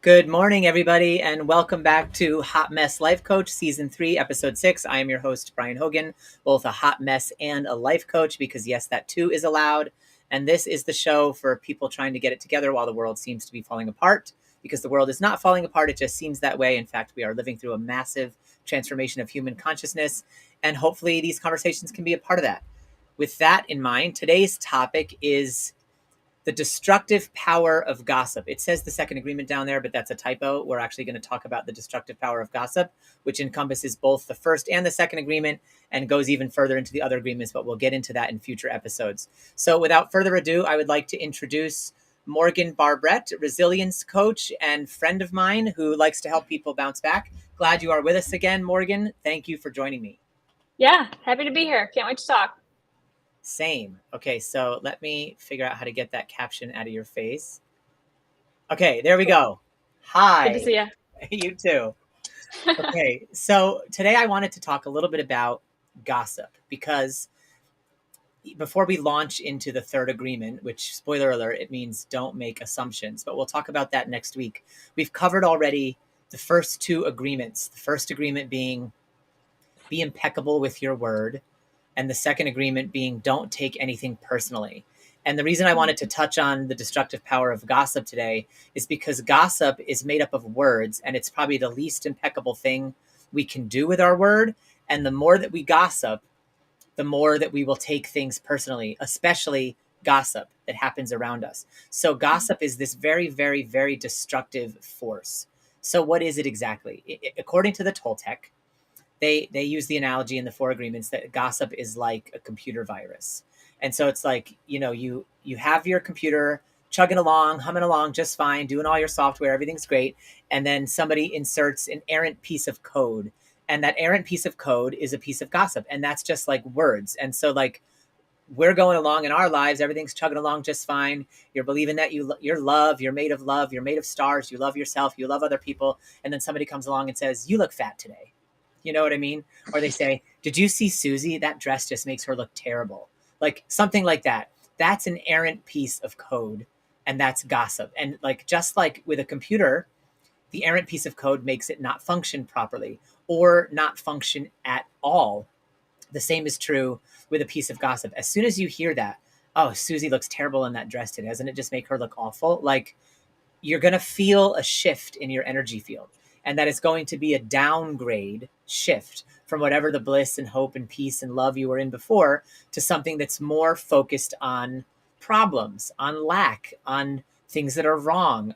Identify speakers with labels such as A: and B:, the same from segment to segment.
A: Good morning, everybody, and welcome back to Hot Mess Life Coach Season 3, Episode 6. I am your host, Brian Hogan, both a hot mess and a life coach, because yes, that too is allowed. And this is the show for people trying to get it together while the world seems to be falling apart, because the world is not falling apart. It just seems that way. In fact, we are living through a massive transformation of human consciousness, and hopefully these conversations can be a part of that. With that in mind, today's topic is the destructive power of gossip. It says the second agreement down there, but that's a typo. We're actually going to talk about the destructive power of gossip, which encompasses both the first and the second agreement and goes even further into the other agreements, but we'll get into that in future episodes. So without further ado, I would like to introduce Morgan Barbrett, resilience coach and friend of mine who likes to help people bounce back. Glad you are with us again, Morgan. Thank you for joining me.
B: Yeah, happy to be here. Can't wait to talk.
A: Same. Okay, so let me figure out how to get that caption out of your face. Okay, there we go. Hi.
B: Good to see you.
A: You too. Okay, so today I wanted to talk a little bit about gossip, because before we launch into the third agreement, which, spoiler alert, it means don't make assumptions, but we'll talk about that next week. We've covered already the first two agreements. The first agreement being be impeccable with your word, and the second agreement being don't take anything personally. And the reason I wanted to touch on the destructive power of gossip today is because gossip is made up of words, and it's probably the least impeccable thing we can do with our word. And the more that we gossip, the more that we will take things personally, especially gossip that happens around us. So gossip is this very, very, very destructive force. So what is it exactly? According to the Toltec, they use the analogy in the four agreements that gossip is like a computer virus. And so it's like, you have your computer chugging along, humming along just fine, doing all your software, everything's great. And then somebody inserts an errant piece of code. And that errant piece of code is a piece of gossip. And that's just like words. And so like we're going along in our lives, everything's chugging along just fine. You're believing that you're love, you're made of stars, you love yourself, you love other people. And then somebody comes along and says, you look fat today. You know what I mean? Or they say, did you see Susie? That dress just makes her look terrible. Like something like that. That's an errant piece of code, and that's gossip. And like, just like with a computer, the errant piece of code makes it not function properly or not function at all. The same is true with a piece of gossip. As soon as you hear that, oh, Susie looks terrible in that dress today, doesn't it just make her look awful? Like, you're going to feel a shift in your energy field, and that is going to be a downgrade shift from whatever the bliss and hope and peace and love you were in before to something that's more focused on problems, on lack, on things that are wrong.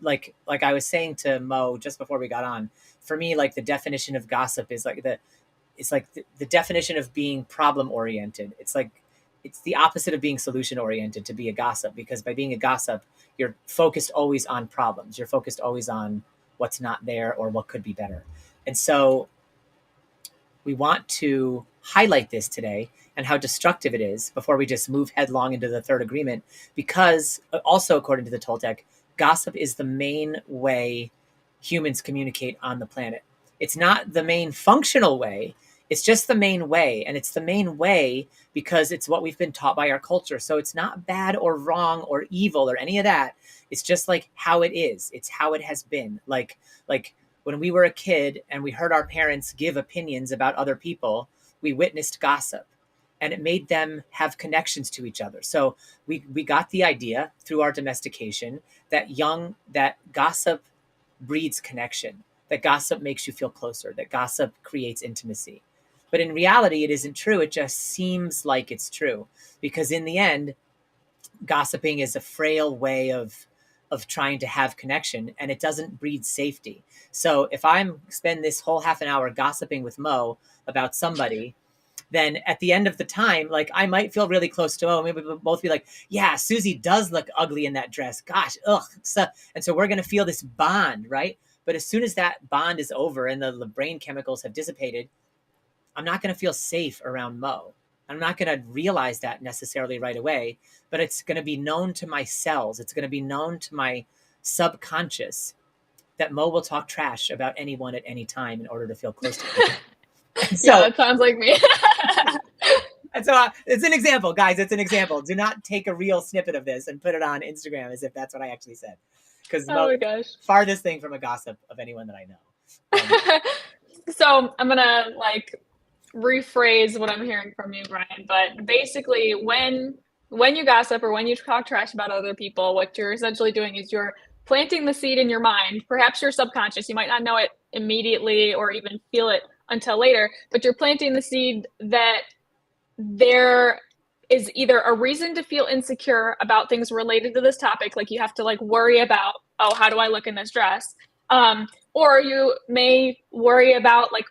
A: Like I was saying to Mo just before we got on, for me, like the definition of gossip is like the definition of being problem oriented. It's the opposite of being solution oriented to be a gossip, because by being a gossip, you're focused always on problems. You're focused always on what's not there or what could be better. And so we want to highlight this today and how destructive it is before we just move headlong into the third agreement, because also according to the Toltec, gossip is the main way humans communicate on the planet. It's not the main functional way. It's just the main way. And it's the main way because it's what we've been taught by our culture. So it's not bad or wrong or evil or any of that. It's just like how it is. It's how it has been. Like when we were a kid and we heard our parents give opinions about other people, we witnessed gossip, and it made them have connections to each other. So we got the idea through our domestication that gossip breeds connection, that gossip makes you feel closer, that gossip creates intimacy. But in reality, it isn't true. It just seems like it's true, because in the end, gossiping is a frail way of trying to have connection, and it doesn't breed safety. So if I'm spend this whole half an hour gossiping with Mo about somebody, then at the end of the time, like I might feel really close to Mo. Maybe we'll both be like, yeah, Susie does look ugly in that dress. Gosh, ugh. And so we're going to feel this bond, right? But as soon as that bond is over and the brain chemicals have dissipated, I'm not going to feel safe around Mo. I'm not going to realize that necessarily right away, but it's going to be known to my cells. It's going to be known to my subconscious that Mo will talk trash about anyone at any time in order to feel close to me.
B: Yeah, that sounds like me.
A: And so it's an example, guys. It's an example. Do not take a real snippet of this and put it on Instagram as if that's what I actually said. because
B: Oh my gosh.
A: farthest thing from a gossip of anyone that I know.
B: So I'm gonna like rephrase what I'm hearing from you, Brian. But basically, when you gossip or when you talk trash about other people, what you're essentially doing is you're planting the seed in your mind. Perhaps you're subconscious. You might not know it immediately or even feel it until later, but you're planting the seed that there is either a reason to feel insecure about things related to this topic, like you have to like worry about, oh, how do I look in this dress? Or you may worry about like,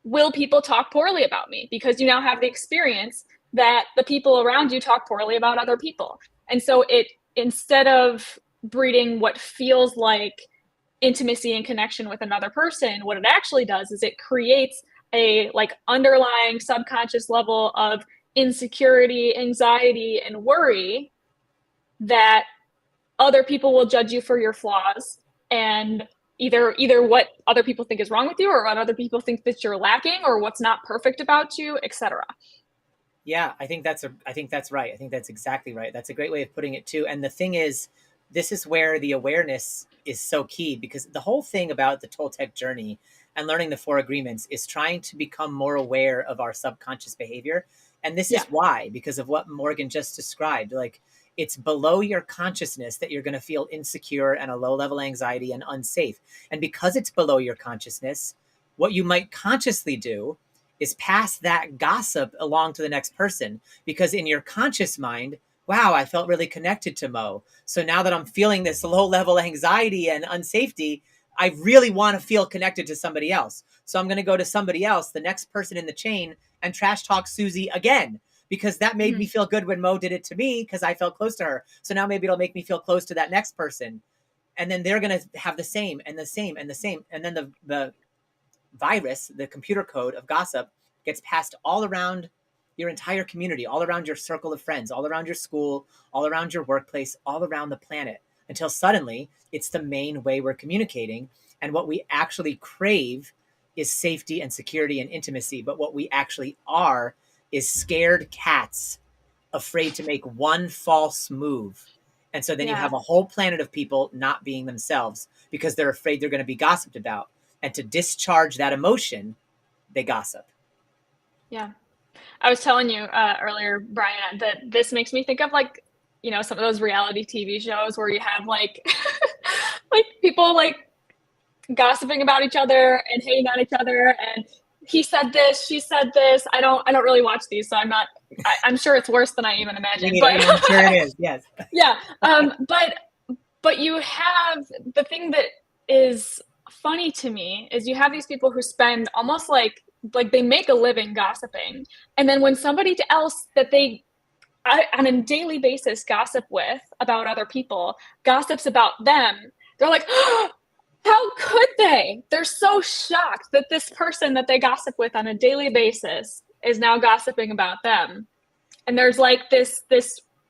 B: will people talk poorly about me? Because you now have the experience that the people around you talk poorly about other people. And so it, instead of breeding what feels like intimacy and connection with another person, what it actually does is it creates a like underlying subconscious level of insecurity, anxiety, and worry that other people will judge you for your flaws, and either what other people think is wrong with you, or what other people think that you're lacking, or what's not perfect about you, etc.
A: Yeah, I think that's right. I think that's exactly right. That's a great way of putting it too. And the thing is, this is where the awareness is so key, because the whole thing about the Toltec journey and learning the four agreements is trying to become more aware of our subconscious behavior. And this
B: Yeah.
A: is why, because of what Morgan just described. Like, it's below your consciousness that you're going to feel insecure and a low level anxiety and unsafe. And because it's below your consciousness, what you might consciously do is pass that gossip along to the next person, because in your conscious mind, wow, I felt really connected to Mo. So now that I'm feeling this low level anxiety and unsafety, I really want to feel connected to somebody else. So I'm going to go to somebody else, the next person in the chain, and trash talk Susie again, because that made me feel good when Mo did it to me because I felt close to her. So now maybe it'll make me feel close to that next person. And then they're going to have the same and the same and the same. And then the virus, the computer code of gossip, gets passed all around your entire community, all around your circle of friends, all around your school, all around your workplace, all around the planet, until suddenly it's the main way we're communicating. And what we actually crave is safety and security and intimacy. But what we actually are is scared cats afraid to make one false move. And so then you
B: Yeah.
A: have a whole planet of people not being themselves because they're afraid they're going to be gossiped about. And to discharge that emotion, they gossip.
B: Yeah. I was telling you earlier, Brian, that this makes me think of like, some of those reality TV shows where you have like, like people like gossiping about each other and hating on each other. And he said this, she said this. I don't really watch these, so I'm sure it's worse than I even imagined. But
A: I'm sure it is. Yes.
B: Yeah. But you have the thing that is funny to me is you have these people who spend almost like they make a living gossiping, and then when somebody else that they on a daily basis gossip with about other people gossips about them, they're like, oh, how could they? They're so shocked that this person that they gossip with on a daily basis is now gossiping about them. And there's like this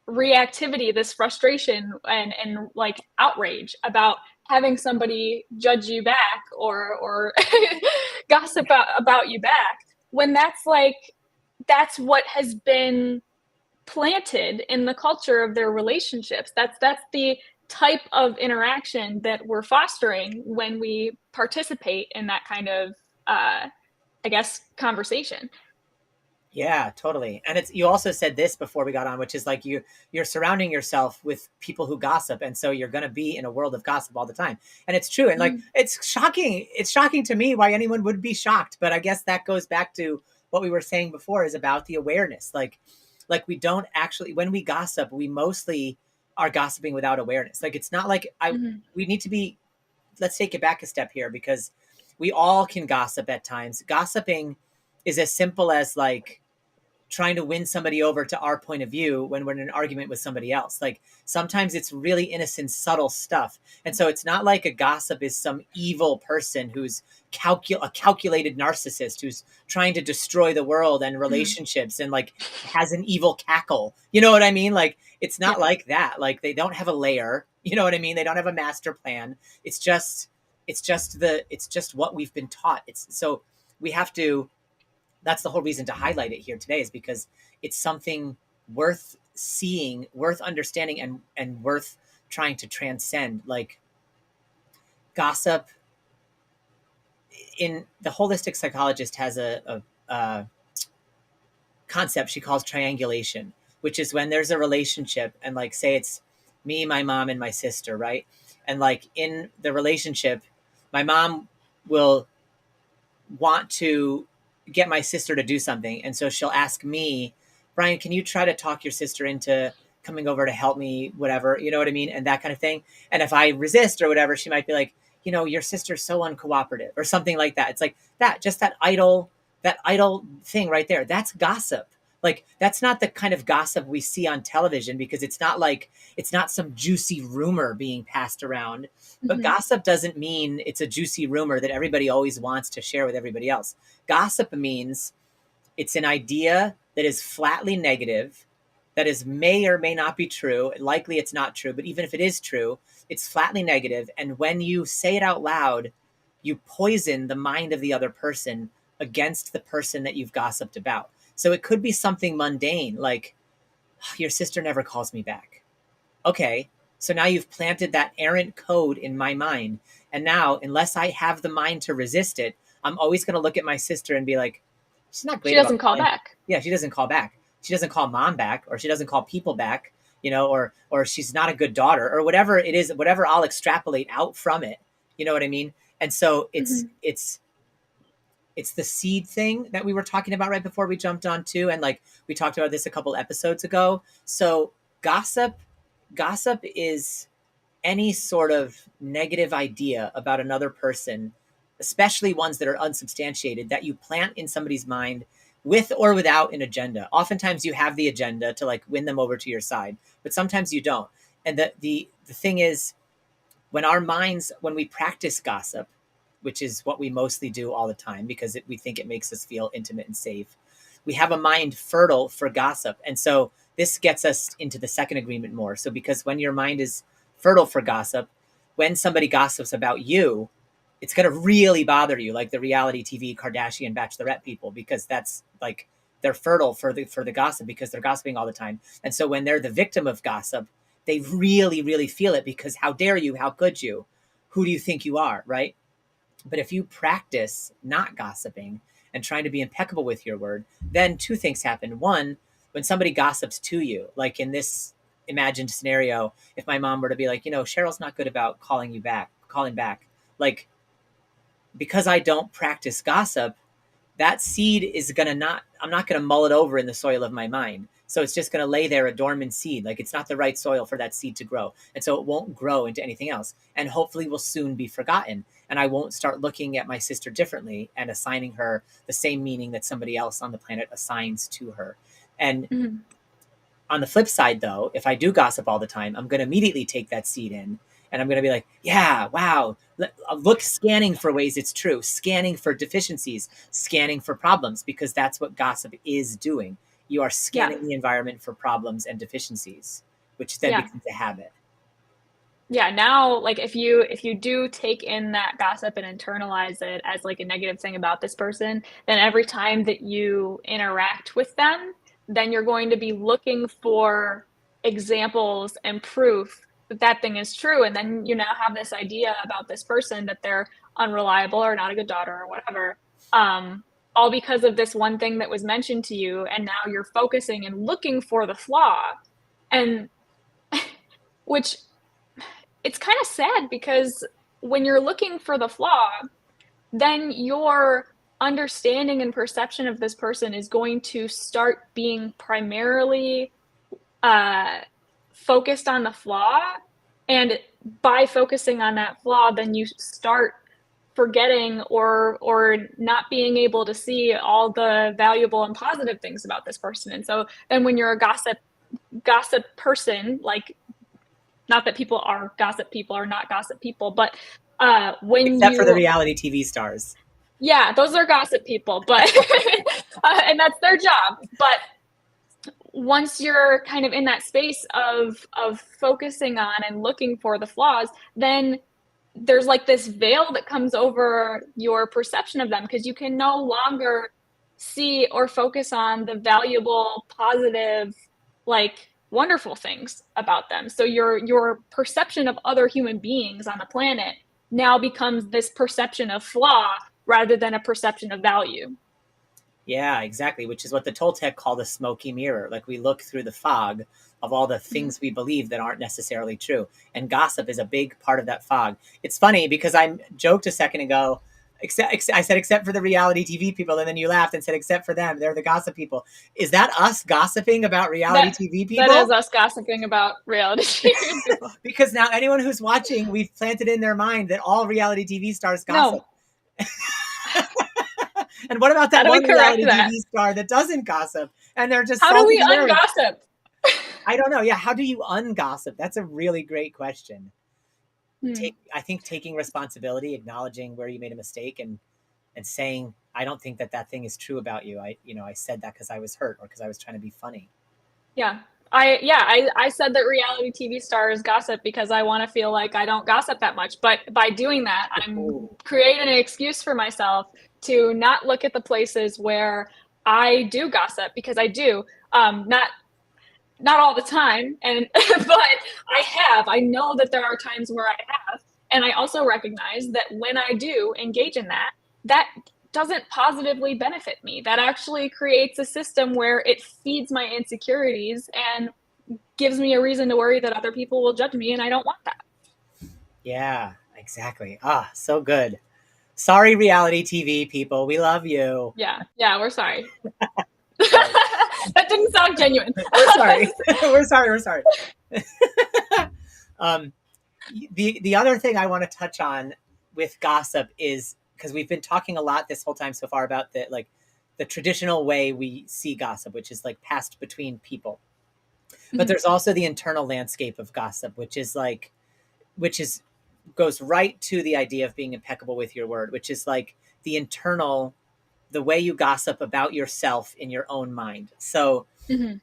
B: reactivity, this frustration and like outrage about having somebody judge you back or gossip about you back, when that's what has been planted in the culture of their relationships. That's the type of interaction that we're fostering when we participate in that kind of I guess conversation.
A: Yeah, totally. And it's, you also said this before we got on, which is like you're surrounding yourself with people who gossip, and so you're going to be in a world of gossip all the time. And it's true. And like it's shocking to me why anyone would be shocked, but I guess that goes back to what we were saying before, is about the awareness. Like we don't actually, when we gossip, we mostly are gossiping without awareness. Like, it's not like we need to be, let's take it back a step here, because we all can gossip at times. Gossiping is as simple as like trying to win somebody over to our point of view when we're in an argument with somebody else. Like, sometimes it's really innocent, subtle stuff. And so it's not like a gossip is some evil person who's a calculated narcissist who's trying to destroy the world and relationships and like has an evil cackle. You know what I mean? Like, it's not like that. Like, they don't have a layer. You know what I mean? They don't have a master plan. It's just what we've been taught. It's so we have to, that's the whole reason to highlight it here today, is because it's something worth seeing, worth understanding, and worth trying to transcend. Like gossip, in the holistic psychologist has a concept she calls triangulation, which is when there's a relationship and like say it's me, my mom, and my sister, right? And like in the relationship, my mom will want to get my sister to do something. And so she'll ask me, Brian, can you try to talk your sister into coming over to help me, whatever, you know what I mean? And that kind of thing. And if I resist or whatever, she might be like, your sister's so uncooperative or something like that. It's like that, just that idle thing right there. That's gossip. Like that's not the kind of gossip we see on television because it's not some juicy rumor being passed around. But
B: Mm-hmm.
A: gossip doesn't mean it's a juicy rumor that everybody always wants to share with everybody else. Gossip means it's an idea that is flatly negative, that is may or may not be true. Likely it's not true, but even if it is true, it's flatly negative. And when you say it out loud, you poison the mind of the other person against the person that you've gossiped about. So it could be something mundane like, your sister never calls me back. Okay, so now you've planted that errant code in my mind. And now, unless I have the mind to resist it, I'm always going to look at my sister and be like, she's not
B: She
A: great about
B: doesn't call
A: calling.
B: back.
A: Yeah, she doesn't call back. She doesn't call mom back, or she doesn't call people back, or she's not a good daughter, or whatever it is, whatever I'll extrapolate out from it. You know what I mean? And so
B: Mm-hmm.
A: it's the seed thing that we were talking about right before we jumped on too, and like we talked about this a couple episodes ago. So gossip is any sort of negative idea about another person, especially ones that are unsubstantiated, that you plant in somebody's mind with or without an agenda. Oftentimes you have the agenda to like win them over to your side, but sometimes you don't. And the thing is, when we practice gossip, which is what we mostly do all the time because we think it makes us feel intimate and safe, we have a mind fertile for gossip. And so this gets us into the second agreement more. So because when your mind is fertile for gossip, when somebody gossips about you, it's going to really bother you, like the reality TV Kardashian Bachelorette people, because that's like they're fertile for the gossip because they're gossiping all the time. And so when they're the victim of gossip, they really, really feel it because how dare you? How could you? Who do you think you are? Right. But if you practice not gossiping and trying to be impeccable with your word, then two things happen. One, when somebody gossips to you, like in this imagined scenario, if my mom were to be like, Cheryl's not good about calling back, like because I don't practice gossip, that seed is gonna not I'm not gonna mull it over in the soil of my mind. So it's just gonna lay there a dormant seed. Like it's not the right soil for that seed to grow. And so it won't grow into anything else. And hopefully will soon be forgotten. And I won't start looking at my sister differently and assigning her the same meaning that somebody else on the planet assigns to her. And
B: Mm-hmm.
A: on the flip side, though, if I do gossip all the time, I'm going to immediately take that seed in and I'm going to be like, yeah, wow, look, scanning for ways it's true, scanning for deficiencies, scanning for problems, because that's what gossip is doing. You are
B: Yeah.
A: scanning the environment for problems and deficiencies, which then
B: Yeah.
A: becomes a habit.
B: Yeah, now like if you do take in that gossip and internalize it as like a negative thing about this person, then every time that you interact with them, then you're going to be looking for examples and proof that that thing is true, and then you now have this idea about this person that they're unreliable or not a good daughter or whatever. All because of this one thing that was mentioned to you, and now you're focusing and looking for the flaw, and which it's kind of sad because when you're looking for the flaw, then your understanding and perception of this person is going to start being primarily uh, focused on the flaw. And by focusing on that flaw, then you start forgetting or not being able to see all the valuable and positive things about this person. And so then when you're a gossip person, like not that people are gossip people or not gossip people, but when
A: Except for the
B: you,
A: reality TV stars.
B: yeah, those are gossip people, but and that's their job. But once you're kind of in that space of focusing on and looking for the flaws, then there's like this veil that comes over your perception of them because you can no longer see or focus on the valuable, positive, like wonderful things about them. So your perception of other human beings on the planet now becomes this perception of flaw rather than a perception of value.
A: Yeah, exactly. Which is what the Toltec call the smoky mirror. Like we look through the fog of all the
B: Mhm.
A: things we believe that aren't necessarily true. And gossip is a big part of that fog. It's funny because I joked a second ago, I said, except for the reality TV people. And then you laughed and said, except for them, they're the gossip people. Is that us gossiping about reality
B: That
A: TV
B: that is
A: people?
B: us gossiping about reality TV people.
A: Because now anyone who's watching, we've planted in their mind that all reality TV stars gossip.
B: No.
A: And what about
B: How
A: that
B: do we
A: one
B: correct
A: reality
B: that?
A: TV star that doesn't gossip and they're just
B: How do
A: salt of
B: we
A: the earth?
B: ungossip?
A: I don't know. Yeah, how do you ungossip? That's a really great question.
B: Hmm.
A: I think taking responsibility, acknowledging where you made a mistake, and saying, I don't think that that thing is true about you. I said that because I was hurt or because I was trying to be funny.
B: Yeah. I said that reality TV stars gossip because I want to feel like I don't gossip that much. But by doing that, I'm
A: Ooh.
B: creating an excuse for myself to not look at the places where I do gossip because I do. Not all the time, and but I know that there are times where I have, and I also recognize that when I do engage in that, that doesn't positively benefit me. That actually creates a system where it feeds my insecurities and gives me a reason to worry that other people will judge me, and I don't want that.
A: Yeah, exactly. Ah, so good. Sorry, reality TV people. We love you.
B: Yeah, we're sorry.
A: Sorry.
B: That didn't sound genuine.
A: We're sorry. We're sorry. We're sorry. um, the other thing I want to touch on with gossip is because we've been talking a lot this whole time so far about the traditional way we see gossip, which is like passed between people. But
B: Mhm.
A: there's also the internal landscape of gossip, which is goes right to the idea of being impeccable with your word, which is like the internal, the way you gossip about yourself in your own mind. So
B: Mhm.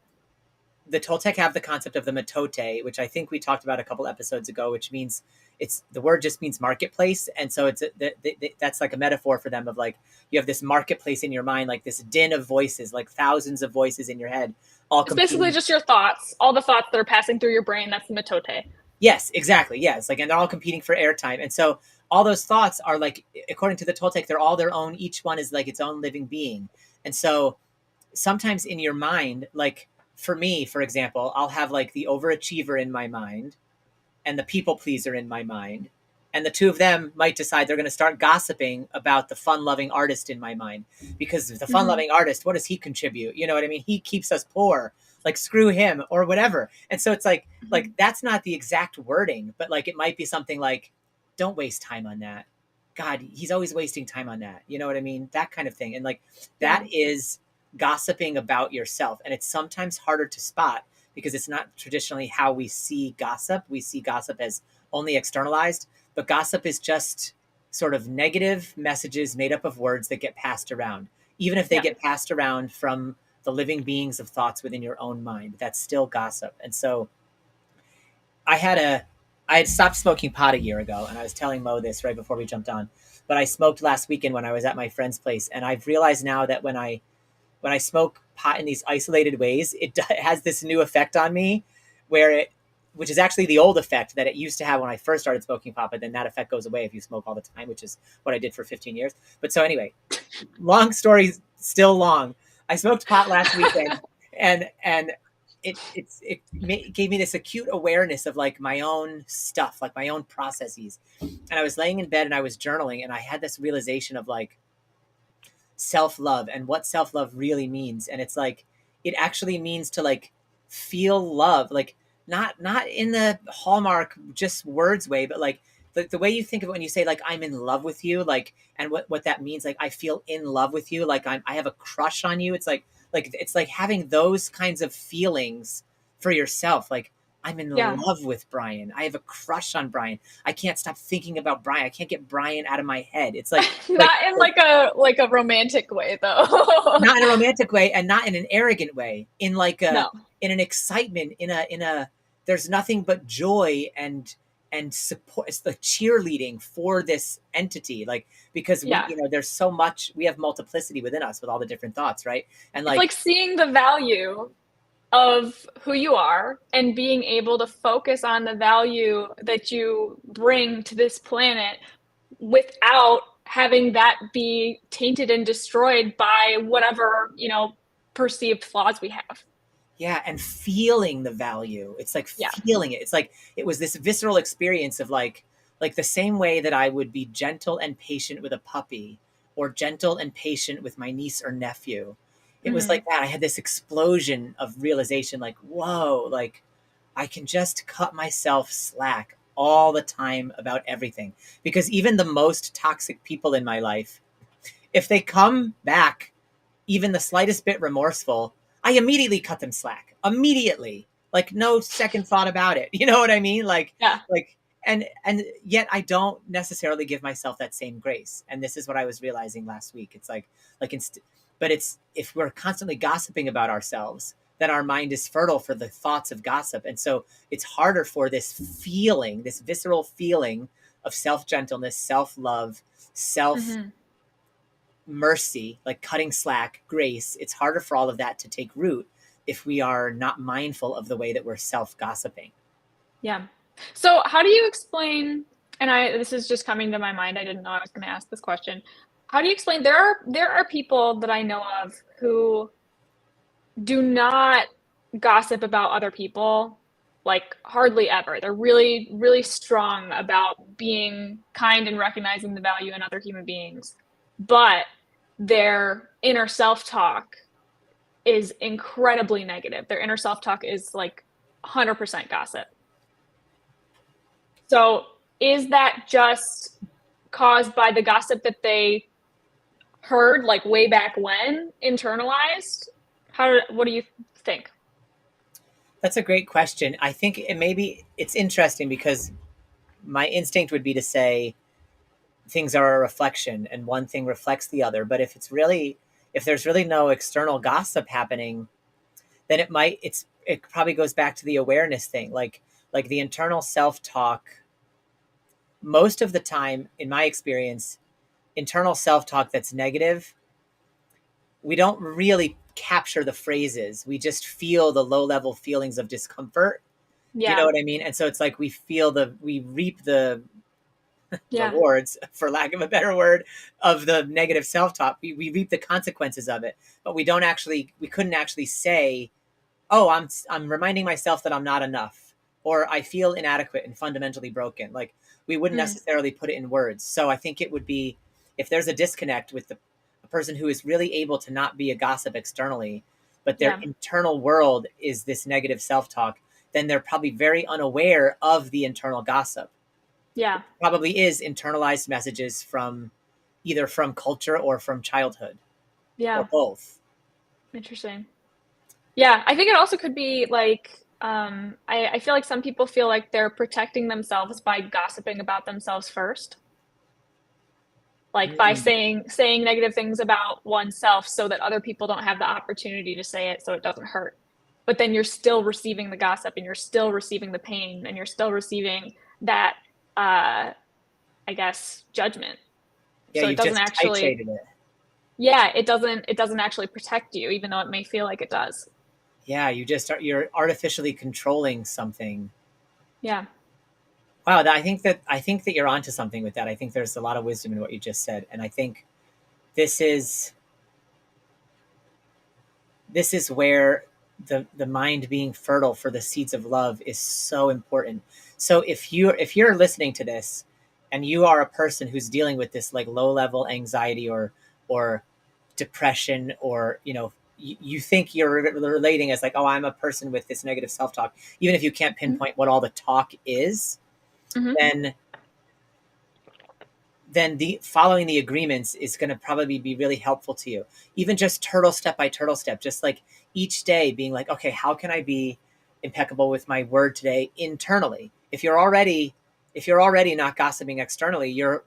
A: the Toltec have the concept of the metote, which I think we talked about a couple episodes ago, which means it's the word just means marketplace, and so that's like a metaphor for them of like you have this marketplace in your mind, like this din of voices, like thousands of voices in your head, all
B: It's basically
A: competing.
B: just your thoughts, all the thoughts that are passing through your brain. That's the metote.
A: Yes, exactly. Yes, like and they're all competing for airtime, and so all those thoughts are like, according to the Toltec, they're all their own. Each one is like its own living being, and so sometimes in your mind, like for me, for example, I'll have like the overachiever in my mind and the people pleaser in my mind. And the two of them might decide they're going to start gossiping about the fun loving artist in my mind. Because the fun
B: Mm-hmm.
A: loving artist, what does he contribute? You know what I mean? He keeps us poor. Like screw him or whatever. And so it's like
B: Mm-hmm.
A: that's not the exact wording, but like it might be something like, don't waste time on that. God, he's always wasting time on that. You know what I mean? That kind of thing. And like that
B: Yeah.
A: is gossiping about yourself. And it's sometimes harder to spot because it's not traditionally how we see gossip. We see gossip as only externalized, but gossip is just sort of negative messages made up of words that get passed around. Even if they
B: Yeah.
A: get passed around from the living beings of thoughts within your own mind, that's still gossip. And so I had a I had stopped smoking pot a year ago, and I was telling Mo this right before we jumped on. But I smoked last weekend when I was at my friend's place, and I've realized now that when I smoke pot in these isolated ways, it has this new effect on me, where which is actually the old effect that it used to have when I first started smoking pot, but then that effect goes away if you smoke all the time, which is what I did for 15 years. But so anyway, long story still long. I smoked pot last weekend, and it gave me this acute awareness of like my own stuff, like my own processes. And I was laying in bed and I was journaling, and I had this realization of like self love and what self love really means. And it's like it actually means to like feel love, like not in the hallmark just words way, but like the way you think of it when you say like I'm in love with you, like and what that means, like I feel in love with you, like I have a crush on you. It's like it's like having those kinds of feelings for yourself, like I'm in
B: Yeah.
A: love with Brian. I have a crush on Brian. I can't stop thinking about Brian. I can't get Brian out of my head. It's like
B: Not in like a romantic way though.
A: not in a romantic way and not in an arrogant way, in like a
B: No.
A: in an excitement, in a there's nothing but joy and support. It's the cheerleading for this entity, like because we,
B: Yeah.
A: there's so much, we have multiplicity within us with all the different thoughts, right? And
B: It's
A: like
B: like seeing the value. of who you are and being able to focus on the value that you bring to this planet without having that be tainted and destroyed by whatever, perceived flaws we have.
A: Yeah, and feeling the value. It's like
B: Yeah.
A: feeling it. It's like it was this visceral experience of like the same way that I would be gentle and patient with a puppy or gentle and patient with my niece or nephew. It was
B: Mm-hmm.
A: like that. I had this explosion of realization like, whoa, like I can just cut myself slack all the time about everything. Because even the most toxic people in my life, if they come back even the slightest bit remorseful, I immediately cut them slack. Immediately. Like no second thought about it. You know what I mean?
B: Yeah.
A: Like and yet I don't necessarily give myself that same grace. And this is what I was realizing last week. It's like but it's if we're constantly gossiping about ourselves, then our mind is fertile for the thoughts of gossip. And so it's harder for this feeling, this visceral feeling of self-gentleness, self-love, self
B: Mm-hmm.
A: mercy, like cutting slack, grace, it's harder for all of that to take root if we are not mindful of the way that we're self gossiping.
B: Yeah. So how do you explain, and this is just coming to my mind, I didn't know I was going to ask this question. How do you explain there are people that I know of who do not gossip about other people, like hardly ever. They're really, really strong about being kind and recognizing the value in other human beings. But their inner self-talk is incredibly negative. Their inner self-talk is like 100% gossip. So is that just caused by the gossip that they heard like way back when, internalized? What do you think?
A: That's a great question. I think it maybe it's interesting because my instinct would be to say things are a reflection and one thing reflects the other. But if there's really no external gossip happening, then it probably goes back to the awareness thing. Like the internal self talk, most of the time, in my experience, internal self talk that's negative, we don't really capture the phrases. We just feel the low level feelings of discomfort. Do you know
B: Yeah.
A: what I mean? And so it's like we reap the
B: Yeah.
A: rewards, for lack of a better word, of the negative self talk. We reap the consequences of it, but we couldn't actually say, oh, I'm reminding myself that I'm not enough, or I feel inadequate and fundamentally broken. Like we wouldn't
B: Mm.
A: necessarily put it in words. So I think it would be if there's a disconnect with the a person who is really able to not be a gossip externally, but their
B: Yeah.
A: internal world is this negative self-talk, then they're probably very unaware of the internal gossip. It
B: Yeah.
A: probably is internalized messages from either from culture or from childhood or
B: Yeah.
A: both.
B: Interesting. Yeah. I think it also could be like, I feel like some people feel like they're protecting themselves by gossiping about themselves first. Like by
A: Mm.
B: saying negative things about oneself so that other people don't have the opportunity to say it so it doesn't hurt. But then you're still receiving the gossip and you're still receiving the pain and you're still receiving that I guess judgment.
A: Yeah,
B: So it
A: you've
B: doesn't
A: just
B: actually,
A: titrated it.
B: yeah, it doesn't actually protect you even though it may feel like it does.
A: Yeah, you're artificially controlling something.
B: Yeah.
A: Wow, I think that you're onto something with that. I think there's a lot of wisdom in what you just said, and I think this is this is where the mind being fertile for the seeds of love is so important. So if you're listening to this and you are a person who's dealing with this like low level anxiety or depression, or you think you're relating as like, oh, I'm a person with this negative self-talk, even if you can't pinpoint what all the talk is,
B: Mm-hmm.
A: then the following the agreements is going to probably be really helpful to you. Even just turtle step by turtle step, just like each day being like, okay, how can I be impeccable with my word today internally? If you're already not gossiping externally, you're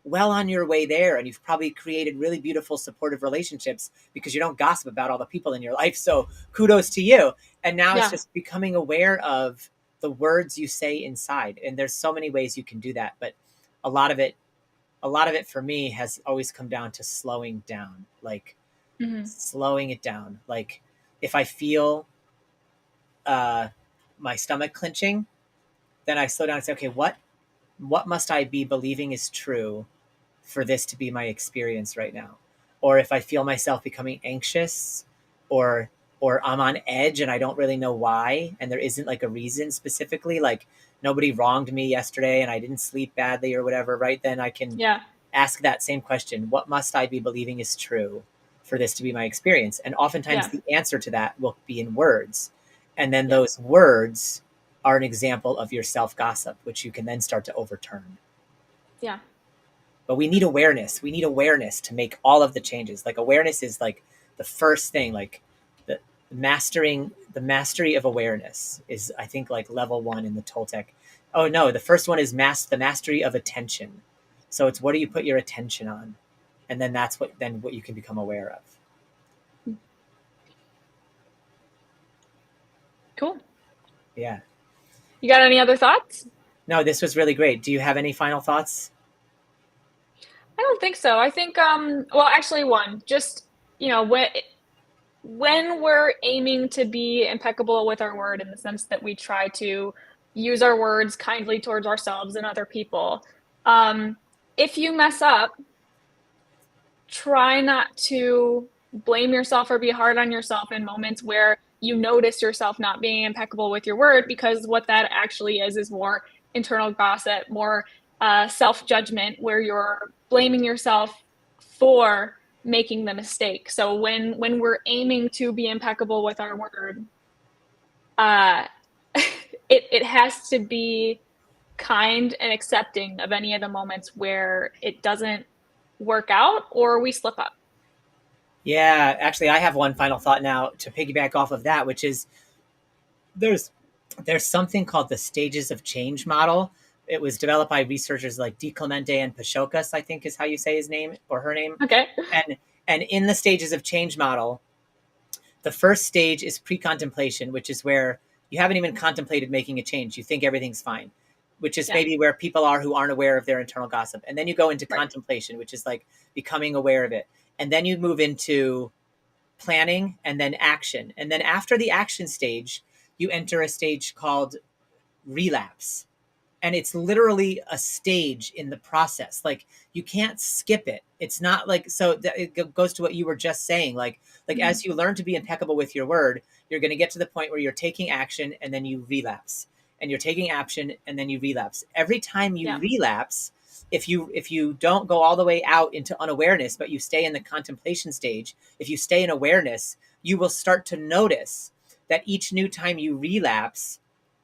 A: well on your way there, and you've probably created really beautiful supportive relationships because you don't gossip about all the people in your life. So kudos to you. And now it's
B: Yeah.
A: just becoming aware of the words you say inside. And there's so many ways you can do that, but a lot of it a lot of it for me has always come down to slowing down, like
B: Mm-hmm.
A: slowing it down. Like if I feel my stomach clenching, then I slow down and say, okay, what must I be believing is true for this to be my experience right now? Or if I feel myself becoming anxious, or I'm on edge and I don't really know why, and there isn't like a reason specifically, like nobody wronged me yesterday and I didn't sleep badly or whatever, right? Then I can
B: Yeah.
A: ask that same question: what must I be believing is true for this to be my experience? And oftentimes
B: Yeah.
A: the answer to that will be in words. And then
B: Yeah.
A: those words are an example of your self gossip, which you can then start to overturn.
B: Yeah.
A: But we need awareness. We need awareness to make all of the changes. Like awareness is like the first thing, like the the mastery of awareness is, I think, like level 1 in the Toltec. Oh no, the first one is the mastery of attention. So it's what do you put your attention on? And then that's what you can become aware of.
B: Cool.
A: Yeah.
B: You got any other thoughts?
A: No, this was really great. Do you have any final thoughts?
B: I don't think so. I think well, actually one. Just, when we're aiming to be impeccable with our word, in the sense that we try to use our words kindly towards ourselves and other people, if you mess up, try not to blame yourself or be hard on yourself in moments where you notice yourself not being impeccable with your word, because what that actually is more internal gossip, more self-judgment, where you're blaming yourself for making the mistake. So when we're aiming to be impeccable with our word, uh, it has to be kind and accepting of any of the moments where it doesn't work out or we slip up.
A: Yeah, actually, I have one final thought now to piggyback off of that, which is there's there's something called the stages of change model. It was developed by researchers like Di Clemente and Pashokas, I think is how you say his name or her name.
B: Okay.
A: And in the stages of change model, the first stage is pre-contemplation, which is where you haven't even contemplated making a change. You think everything's fine, which is
B: Yeah.
A: maybe where people are who aren't aware of their internal gossip. And then you go into
B: Right.
A: contemplation, which is like becoming aware of it. And then you move into planning and then action. And then after the action stage, you enter a stage called relapse. And it's literally a stage in the process. Like you can't skip it. It's not like, so it goes to what you were just saying. Like
B: Mm-hmm.
A: as you learn to be impeccable with your word, you're going to get to the point where you're taking action and then you relapse, and you're taking action and then you relapse. Every time you
B: Yeah.
A: relapse, if you don't go all the way out into unawareness, but you stay in the contemplation stage, if you stay in awareness, you will start to notice that each new time you relapse,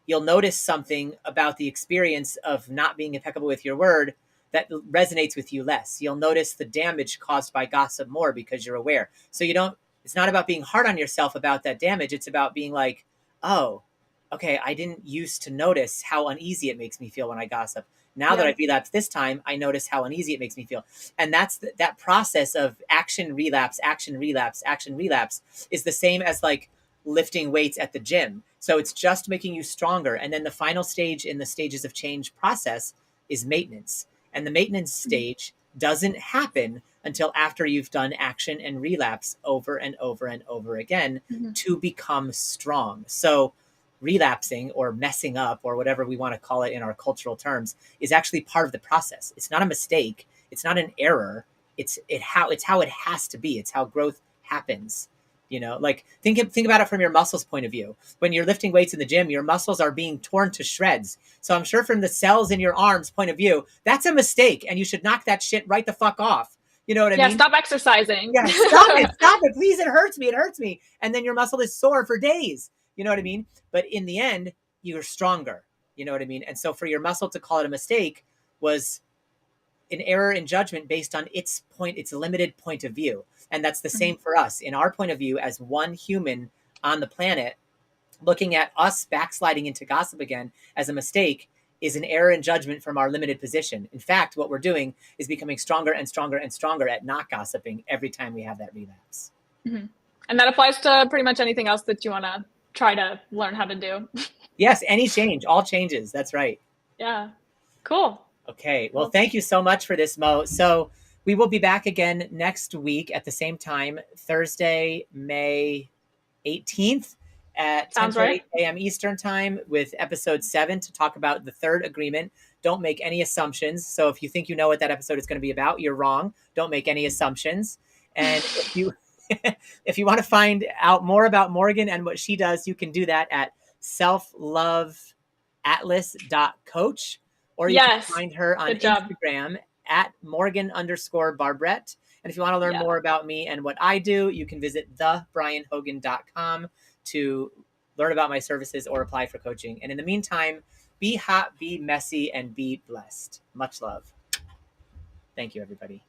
A: you'll notice something about the experience of not being impeccable with your word that resonates with you less. You'll notice the damage caused by gossip more because you're aware. So you don't, it's not about being hard on yourself about that damage. It's about being like, oh, okay, I didn't used to notice how uneasy it makes me feel when I gossip. Now that
B: Yeah.
A: I've relapsed this time, I notice how uneasy it makes me feel. And that's that process of action, relapse, action, relapse, action, relapse is the same as like lifting weights at the gym. So it's just making you stronger. And then the final stage in the stages of change process is maintenance. And the maintenance stage doesn't happen until after you've done action and relapse over and over and over again
B: Mm-hmm.
A: to become strong. So relapsing or messing up or whatever we want to call it in our cultural terms is actually part of the process. It's not a mistake. It's not an error. It's how it has to be. It's how growth happens. Like think about it from your muscles point of view. When you're lifting weights in the gym, your muscles are being torn to shreds. So I'm sure from the cells in your arms point of view, that's a mistake, and you should knock that shit right the fuck off. You know what I
B: Yeah.
A: mean?
B: Stop exercising.
A: Yeah, stop it, please. It hurts me. And then your muscle is sore for days. You know what I mean? But in the end, you're stronger. You know what I mean? And so for your muscle to call it a mistake was an error in judgment based on its limited point of view. And that's the
B: Mm-hmm.
A: same for us. In our point of view as one human on the planet, looking at us backsliding into gossip again as a mistake is an error in judgment from our limited position. In fact, what we're doing is becoming stronger and stronger and stronger at not gossiping every time we have that relapse.
B: Mm-hmm. And that applies to pretty much anything else that you want to try to learn how to do.
A: Yes, any change, all changes. That's right.
B: Yeah. Cool.
A: Okay. Well,
B: Well,
A: thank you so much for this, Mo. So we will be back again next week at the same time, Thursday, May 18th. at
B: Sounds
A: 10:30
B: right.
A: a.m. Eastern time with episode 7 to talk about the third agreement. Don't make any assumptions. So if you think you know what that episode is going to be about, you're wrong. Don't make any assumptions. And if you if you want to find out more about Morgan and what she does, you can do that at selfloveatlas.coach, or you can
B: Yes.
A: find her on
B: Good job.
A: Instagram at Morgan_Barbrett. And if you want to learn
B: Yeah.
A: more about me and what I do, you can visit thebrianhogan.com to learn about my services or apply for coaching. And in the meantime, be hot, be messy, and be blessed. Much love. Thank you, everybody.